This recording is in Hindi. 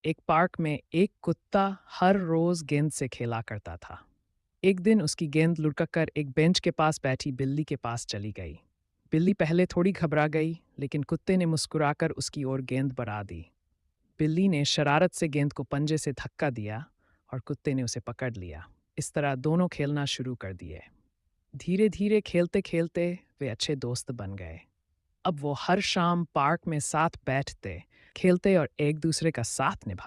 एक पार्क में एक कुत्ता हर रोज गेंद से खेला करता था। एक दिन उसकी गेंद लुढ़क कर एक बेंच के पास बैठी बिल्ली के पास चली गई। बिल्ली पहले थोड़ी घबरा गई, लेकिन कुत्ते ने मुस्कुराकर उसकी ओर गेंद बढ़ा दी। बिल्ली ने शरारत से गेंद को पंजे से धक्का दिया और कुत्ते ने उसे पकड़ लिया। इस तरह दोनों खेलना शुरू कर दिए। धीरे धीरे खेलते खेलते वे अच्छे दोस्त बन गए। अब वो हर शाम पार्क में साथ बैठते, खेलते और एक दूसरे का साथ निभाते।